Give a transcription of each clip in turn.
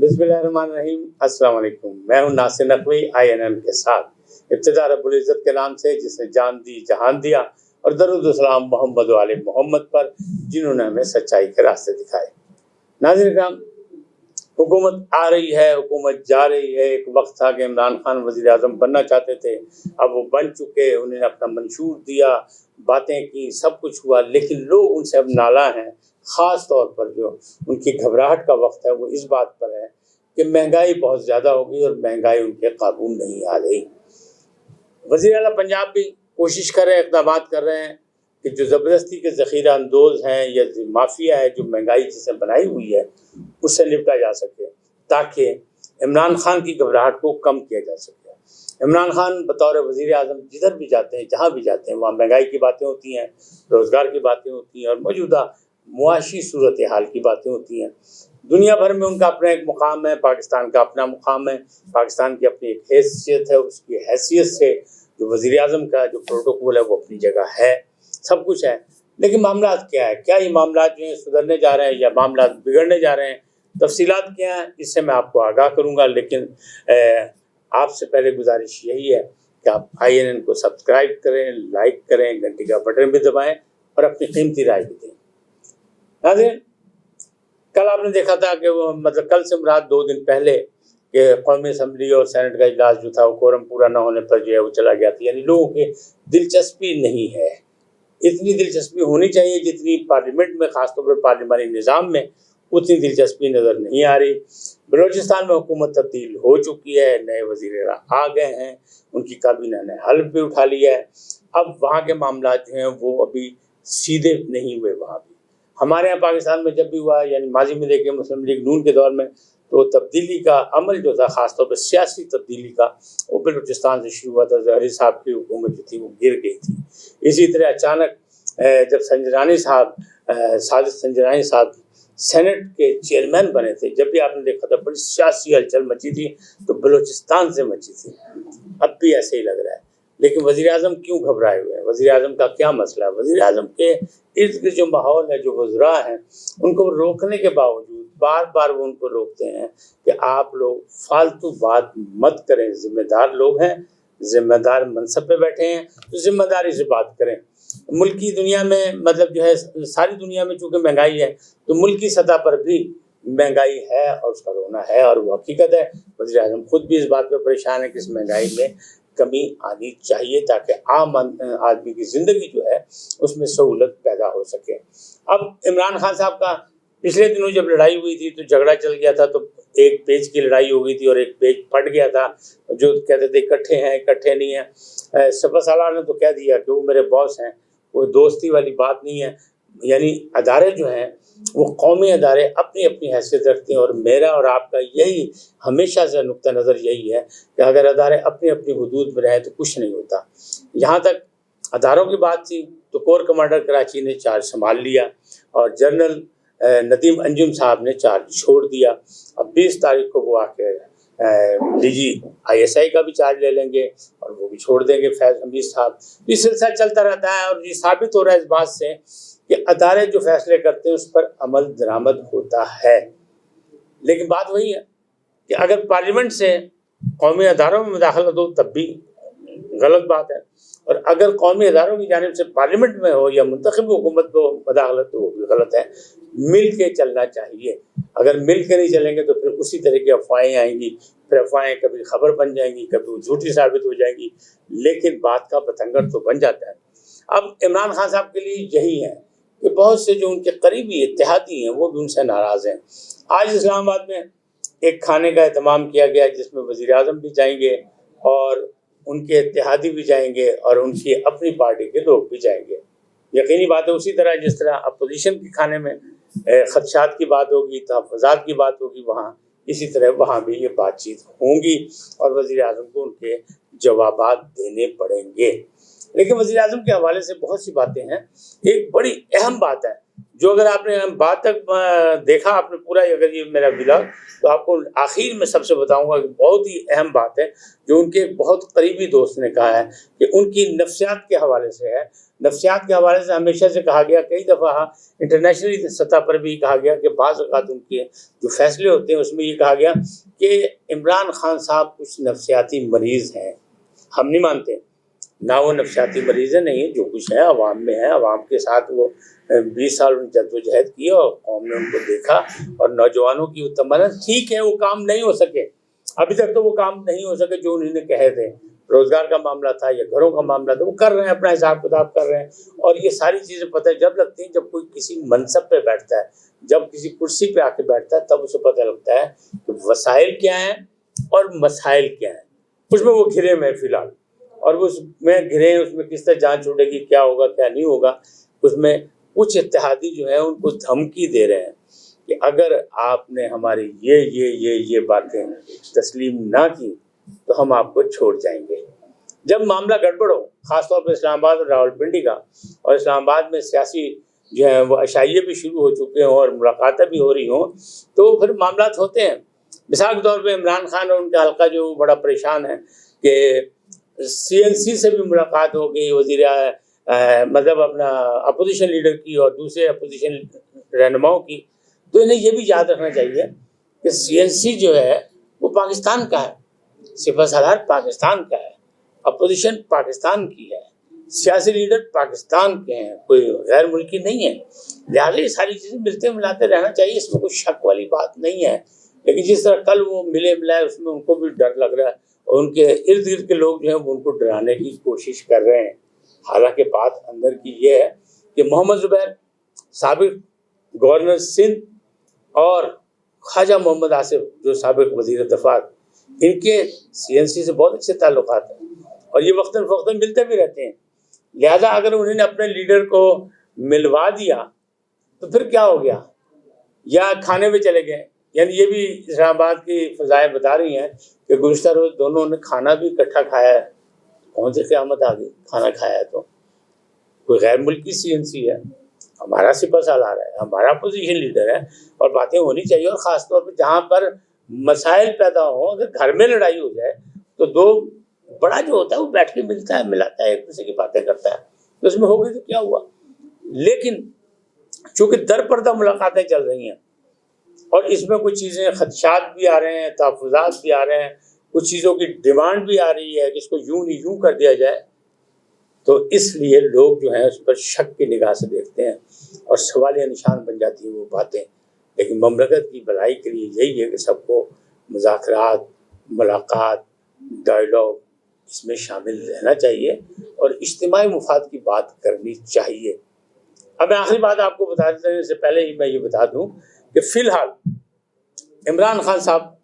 बिस्मिल्लाहिर्रहमानिर्रहीम। अस्सलाम वालेकुम। मैं हूं नासिर नकवी INN के साथ। इब्तिदा रब्बुल इज़्ज़त के नाम से जिसने जान दी जहान दिया, और दरूद सलाम मोहम्मद वाले मोहम्मद पर जिन्होंने हमें सच्चाई के रास्ते दिखाए। नाज़रीन किराम, हुकूमत आ रही है, हुकूमत जा रही है। एक वक्त था कि इमरान खान वज़ीर आज़म बनना चाहते थे, अब वो बन चुके। उन्होंने अपना मंशूर दिया, बातें की, सब कुछ हुआ, लेकिन लोग उनसे अब नाला हैं। ख़ास तौर पर जो उनकी घबराहट का वक्त है वो इस बात पर है कि महंगाई बहुत ज़्यादा हो गई और महंगाई उनके काबू नहीं आ रही। वज़ीर आला पंजाब भी कोशिश कर रहे हैं, इक़दाम कर रहे हैं कि जो ज़बरदस्ती के ज़ख़ीरा अंदोज़ हैं या माफिया है जो महंगाई जिसे बनाई हुई है उससे निपटा जा सके, ताकि इमरान खान की घबराहट को कम किया जा सके। इमरान खान बतौर वज़ीर आज़म जिधर भी जाते हैं, जहाँ भी जाते हैं, वहाँ महंगाई की बातें होती हैं, रोज़गार की बातें होती हैं और मौजूदा मुआशी सूरत हाल की बातें होती हैं। दुनिया भर में उनका अपना एक मुकाम है, पाकिस्तान का अपना मुकाम है, पाकिस्तान की अपनी एक हैसियत है। उसकी हैसियत से जो वज़ीर आज़म का जो प्रोटोकॉल है वो अपनी जगह है, सब कुछ है। लेकिन मामला क्या है? क्या ये मामला जो है सुधरने जा रहे हैं या मामला बिगड़ने जा रहे हैं? तफसीलात क्या हैं, इससे मैं आपको आगाह करूँगा। लेकिन आपसे पहले गुजारिश यही है कि आप INN को सब्सक्राइब करें, लाइक करें, घंटी का बटन भी दबाएँ और अपनी कीमती राय भी दें। नाज़रीन, कल आपने देखा था कि वो कल से मुराद 2 दिन पहले कि कौमी असम्बली और सेनेट का इजलास जो था वो कोरम पूरा न होने पर जो है वो चला गया था। यानी लोगों की दिलचस्पी नहीं है। इतनी दिलचस्पी होनी चाहिए जितनी पार्लियामेंट में, ख़ासतौर पर पार्लिमानी निज़ाम में, उतनी दिलचस्पी नज़र नहीं आ रही। बलूचिस्तान में हुकूमत तब्दील हो चुकी है, नए वज़ीर आ गए हैं, उनकी काबीना ने हल्फ भी उठा लिया है। अब वहाँ के मामला जो हैं वो अभी सीधे नहीं हुए। वहाँ भी हमारे यहाँ पाकिस्तान में जब भी हुआ, यानी माजी में देखें मुस्लिम लीग नून के दौर में, तो तब्दीली का अमल जो था, ख़ासतौर पर सियासी तब्दीली का, वो बलूचिस्तान से शुरू हुआ था। ज़हरी साहब की हुकूमत जो थी वो गिर गई थी। इसी तरह अचानक जब साजिद संजरानी साहब सेनेट के चेयरमैन बने थे, जब भी आपने देखा था बड़ी सियासी हलचल मची थी, तो बलूचिस्तान से मची थी। अब भी ऐसे ही लग रहा है। लेकिन वज़ीर आज़म क्यों घबराए हुए हैं? वज़ीर आज़म का क्या मसला है? वज़ीर आज़म के इर्द गिर्द जो माहौल है, जो वज़रा हैं, उनको रोकने के बावजूद बार बार वो उनको रोकते हैं कि आप लोग फालतू बात मत करें। ज़िम्मेदार लोग हैं, ज़िम्मेदार मनसब पे बैठे हैं, तो ज़िम्मेदारी से बात करें। मुल्की दुनिया में जो है, सारी दुनिया में चूँकि महंगाई है, तो मुल्की सतह पर भी महंगाई है और उसका रोना है और वो हकीकत है। वज़ीर आज़म खुद भी इस बात पर परेशान है कि इस महंगाई में कमी आनी चाहिए ताकि आम आदमी की ज़िंदगी जो है उसमें सहूलत पैदा हो सके। अब इमरान खान साहब का पिछले दिनों जब लड़ाई हुई थी तो झगड़ा चल गया था, तो एक पेज की लड़ाई हो गई थी और एक पेज फट गया था। जो कहते थे इकट्ठे हैं, इकट्ठे नहीं हैं। सपा सालार ने तो कह दिया कि वो मेरे बॉस हैं, वो दोस्ती वाली बात नहीं है। यानी अदारे जो हैं वो कौमी अदारे अपनी अपनी हैसियत रखते हैं, और मेरा और आपका यही हमेशा से नुक्ता नज़र यही है कि अगर अदारे अपनी अपनी हुदूद में रहें तो कुछ नहीं होता। यहाँ तक अदारों की बात थी तो कोर कमांडर कराची ने चार्ज संभाल लिया और जनरल नदीम अंजुम साहब ने चार्ज छोड़ दिया। अब 20 तारीख को वो आके DG ISI का भी चार्ज ले लेंगे और वो भी छोड़ देंगे, फैज़ हमीद साहब। इस सिलसिला चलता रहता है और ये साबित हो रहा है इस बात से कि अदारे जो फैसले करते हैं उस पर अमल दरामद होता है। लेकिन बात वही है कि अगर पार्लियामेंट से कौमी अदारों में मुदाखलत हो तब भी गलत बात है, और अगर कौमी अदारों की जानिब से पार्लियामेंट में हो या मुंतखब हुकूमत को मुदाखलत हो वो भी गलत है। मिल के चलना चाहिए। अगर मिल के नहीं चलेंगे तो फिर उसी तरह की अफवाहें आएंगी, फिर अफवाहें कभी खबर बन जाएंगी, कभी वो झूठी साबित हो जाएंगी, लेकिन बात का बतंगड़ तो बन जाता है। अब इमरान खान साहब के लिए यही है कि बहुत से जो उनके करीबी इत्तेहादी हैं वो भी उनसे नाराज़ हैं। आज इस्लामाबाद में एक खाने का एहतमाम किया गया जिसमें वज़ीर आज़म भी जाएंगे और उनके इत्तेहादी भी जाएंगे और उनकी अपनी पार्टी के लोग भी जाएंगे। यकीनी बात है, उसी तरह जिस तरह अपोजिशन के खाने में खदशात की बात होगी, तहफ़्फ़ुज़ात की बात होगी, वहाँ इसी तरह वहाँ भी ये बातचीत होंगी और वज़ीर आज़म को उनके जवाबात देने पड़ेंगे। लेकिन वज़ीर आज़म के हवाले से बहुत सी बातें हैं। एक बड़ी अहम बात है जो अगर आपने बात तक देखा, आपने पूरा अगर ये मेरा ब्लॉग, तो आपको आखिर में सबसे बताऊंगा कि बहुत ही अहम बात है जो उनके बहुत करीबी दोस्त ने कहा है कि उनकी नफ्सियात के हवाले से है। نفسیات کے حوالے سے ہمیشہ سے کہا گیا، کئی دفعہ انٹرنیشنلی سطح پر بھی کہا گیا کہ بعض اوقات ان کے جو فیصلے ہوتے ہیں اس میں یہ کہا گیا کہ عمران خان صاحب کچھ نفسیاتی مریض ہیں. ہم نہیں مانتے، نہ وہ نفسیاتی مریض ہے، نہیں، جو کچھ ہے عوام میں ہے، عوام کے ساتھ وہ 20 سال جد و جہد کی اور قوم نے ان کو دیکھا، اور نوجوانوں کی تمنا، ٹھیک ہے وہ کام نہیں ہو سکے، ابھی تک تو وہ کام نہیں ہو سکے جو انہوں نے کہے تھے، روزگار کا معاملہ تھا یا گھروں کا معاملہ تھا، وہ کر رہے ہیں، اپنا حساب کتاب کر رہے ہیں. اور یہ ساری چیزیں پتہ جب لگتی ہیں جب کوئی کسی منصب پہ بیٹھتا ہے، جب کسی کرسی پہ آ کے بیٹھتا ہے، تب اسے پتہ لگتا ہے کہ وسائل کیا ہیں اور مسائل کیا ہیں. اس میں وہ گھرے میں فی الحال، اور اس میں گھرے اس میں کس طرح جان چھوٹے گی، کیا ہوگا کیا نہیں ہوگا. اس میں کچھ اتحادی جو ہیں ان کو دھمکی دے رہے ہیں کہ اگر آپ نے ہماری یہ باتیں تسلیم نہ کی تو ہم آپ کو چھوڑ جائیں گے. جب معاملہ گڑبڑ ہو، خاص طور پہ اسلام آباد اور راولپنڈی کا، اور اسلام آباد میں سیاسی جو ہیں وہ عشائیے بھی شروع ہو چکے ہوں اور ملاقاتیں بھی ہو رہی ہوں، تو پھر معاملات ہوتے ہیں. مثال کے طور پہ عمران خان اور ان کا حلقہ جو بڑا پریشان ہے کہ CNC سے بھی ملاقات ہو گئی، وزیر مطلب اپنا اپوزیشن لیڈر کی اور دوسرے اپوزیشن رہنماؤں کی. تو انہیں یہ بھی یاد رکھنا چاہیے کہ CNC جو ہے وہ پاکستان کا ہے، سپہ سالار پاکستان کا ہے، اپوزیشن پاکستان کی ہے، سیاسی لیڈر پاکستان کے ہیں، کوئی غیر ملکی نہیں ہے. لہٰذا یہ ساری چیزیں ملتے ملاتے رہنا چاہیے، اس میں کوئی شک والی بات نہیں ہے. لیکن جس طرح کل وہ ملے ملائے، اس میں ان کو بھی ڈر لگ رہا ہے، اور ان کے ارد گرد کے لوگ جو ہیں وہ ان کو ڈرانے کی کوشش کر رہے ہیں. حالانکہ بات اندر کی یہ ہے کہ محمد زبیر سابق گورنر سندھ اور خواجہ محمد آصف جو سابق وزیر دفاع، ان کے CNC سے بہت اچھے تعلقات ہیں اور یہ وقتاً فوقتاً ملتے بھی رہتے ہیں. لہذا اگر انہوں نے اپنے لیڈر کو ملوا دیا تو پھر کیا ہو گیا، یا کھانے میں چلے گئے. یعنی یہ بھی اسلام آباد کی فضائیں بتا رہی ہیں کہ گزشتہ روز دونوں نے کھانا بھی اکٹھا کھایا ہے. کون سی قیامت آ گئی، کھانا کھایا ہے تو کوئی غیر ملکی CNC ہے، ہمارا سپہ سالار ہے، ہمارا اپوزیشن لیڈر ہے، اور باتیں ہونی چاہیے. اور خاص طور پہ جہاں پر مسائل پیدا ہوں، اگر گھر میں لڑائی ہو جائے تو دو بڑا جو ہوتا ہے وہ بیٹھ کے ملتا ہے، ملاتا ہے، ایک دوسرے کی باتیں کرتا ہے. تو اس میں ہو گئی تو کیا ہوا. لیکن چونکہ در پردہ ملاقاتیں چل رہی ہیں اور اس میں کچھ چیزیں خدشات بھی آ رہے ہیں، تحفظات بھی آ رہے ہیں، کچھ چیزوں کی ڈیمانڈ بھی آ رہی ہے کہ اس کو یوں نہیں یوں کر دیا جائے، تو اس لیے لوگ جو ہیں اس پر شک کی نگاہ سے دیکھتے ہیں اور سوالیہ نشان بن جاتی ہیں وہ باتیں. لیکن مملکت کی بھلائی کے لیے یہی ہے کہ سب کو مذاکرات، ملاقات، ڈائیلاگ اس میں شامل رہنا چاہیے اور اجتماعی مفاد کی بات کرنی چاہیے. اب میں آخری بات آپ کو بتا دینے سے پہلے ہی میں یہ بتا دوں کہ فی الحال عمران خان صاحب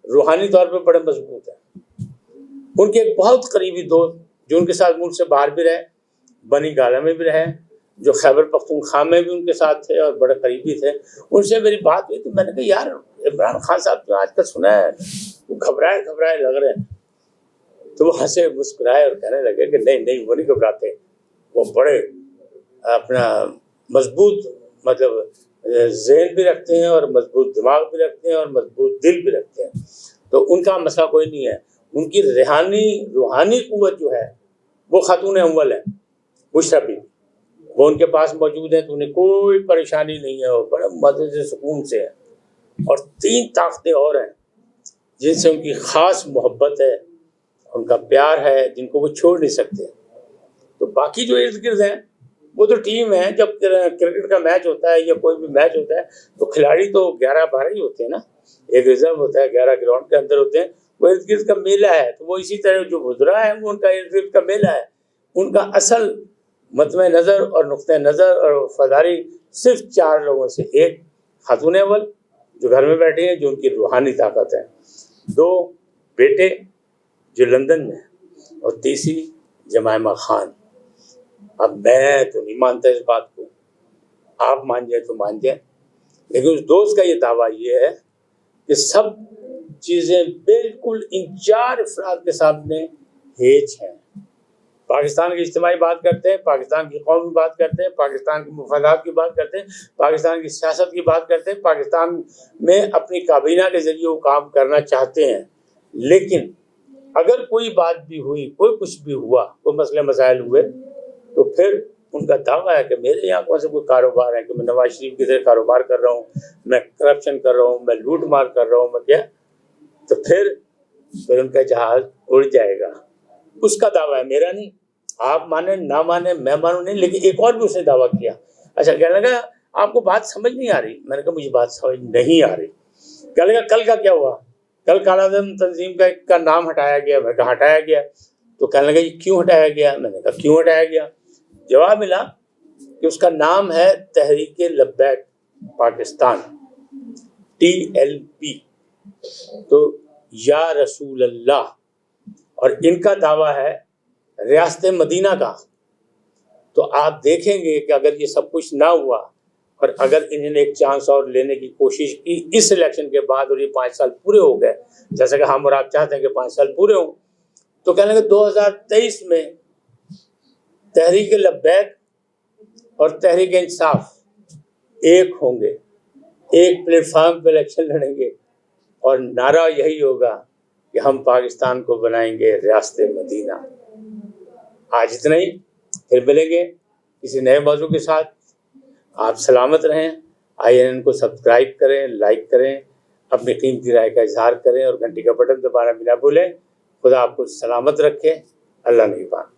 روحانی طور پہ بڑے مضبوط ہیں. ان کے ایک بہت قریبی دوست جو ان کے ساتھ ملک سے باہر بھی رہے، بنی گالہ میں بھی رہے، جو خیبر پختونخوا میں بھی ان کے ساتھ تھے اور بڑے قریبی تھے، ان سے میری بات ہوئی تو میں نے کہا یار عمران خان صاحب جو آج کل سنا ہے وہ گھبرائے لگ رہے ہیں. تو وہ ہنسے مسکرائے اور کہنے لگے کہ نہیں وہ نہیں گھبراتے، وہ بڑے اپنا مضبوط مطلب ذہن بھی رکھتے ہیں اور مضبوط دماغ بھی رکھتے ہیں اور مضبوط دل بھی رکھتے ہیں. تو ان کا مسئلہ کوئی نہیں ہے. ان کی روحانی قوت جو ہے وہ خاتون اول ہے، بشرا بی، وہ ان کے پاس موجود ہیں تو انہیں کوئی پریشانی نہیں ہے، اور بڑے مزے سے سکون سے ہے. اور 3 طاقتیں اور ہیں جن سے ان کی خاص محبت ہے، ان کا پیار ہے، جن کو وہ چھوڑ نہیں سکتے. تو باقی جو ارد گرد ہیں وہ تو ٹیم ہے. جب کرکٹ کا میچ ہوتا ہے یا کوئی بھی میچ ہوتا ہے تو کھلاڑی تو 11-12 ہی ہوتے ہیں نا، ایک ریزرو ہوتا ہے، 11 گراؤنڈ کے اندر ہوتے ہیں. وہ ارد گرد کا میلہ ہے. تو وہ اسی طرح جو گزرا ہے وہ ان کا ارد گرد کا میلہ ہے. ان کا اصل مطمع نظر اور نقطۂ نظر اور وفاداری صرف 4 لوگوں سے، ایک خاتون اول جو گھر میں بیٹھے ہیں جو ان کی روحانی طاقت ہے، 2 بیٹے جو لندن میں ہیں، اور تیسری جمائمہ خان. اب میں تو نہیں مانتا اس بات کو، آپ مان جائیں تو مان جائیں، لیکن اس دوست کا یہ دعویٰ یہ ہے کہ سب چیزیں بالکل ان 4 افراد کے سامنے ہیچ ہیں. پاکستان کی اجتماعی بات کرتے ہیں، پاکستان کی قوم کی بات کرتے ہیں، پاکستان کے مفادات کی بات کرتے ہیں، پاکستان کی سیاست کی بات کرتے ہیں، پاکستان میں اپنی کابینہ کے ذریعے وہ کام کرنا چاہتے ہیں. لیکن اگر کوئی بات بھی ہوئی، کوئی کچھ بھی ہوا، کوئی مسئلے مسائل ہوئے तो फिर उनका दावा है कि मेरे यहाँ कौन से कोई कारोबार है कि मैं नवाज शरीफ की तरह कारोबार कर रहा हूँ, मैं करप्शन कर रहा हूँ, मैं लूट मार कर रहा हूँ, मैं क्या, तो फिर उनका जहाज उड़ जाएगा। उसका दावा है, मेरा नहीं। आप माने ना माने, मैं मानूं नहीं, लेकिन एक और भी उसने दावा किया। अच्छा, कहने लगा आपको बात समझ नहीं आ रही। मैंने कहा मुझे बात समझ नहीं आ रही। कहने लगा कल का क्या हुआ? कल कालाधन तंजीम का नाम हटाया गया। मैं कहा हटाया गया। तो कहने लगा ये क्यों हटाया गया? मैंने कहा क्यों हटाया गया? जवाब मिला कि उसका नाम है तहरीक लब्बैक पाकिस्तान, TLP। तो या रसूल अल्लाह, और इनका दावा है रियासत मदीना का। तो आप देखेंगे कि अगर ये सब कुछ ना हुआ और अगर इन्होंने एक चांस और लेने की कोशिश की इस इलेक्शन के बाद, और ये 5 साल पूरे हो गए, जैसा कि हम और आप चाहते हैं कि 5 साल पूरे हों, तो कहने लगे 2023 में तहरीक लब्बैक और तहरीक इंसाफ एक होंगे, एक प्लेटफॉर्म पे इलेक्शन लड़ेंगे, और नारा यही होगा कि हम पाकिस्तान को बनाएंगे रियासत मदीना। आज इतना ही, फिर मिलेंगे किसी नए मौजू के साथ। आप सलामत रहें। INN को सब्सक्राइब करें, लाइक करें, अपनी कीमती राय का इजहार करें और घंटी का बटन दबाना भी ना भूलें। खुदा आपको सलामत रखे। अल्लाह निगहबान।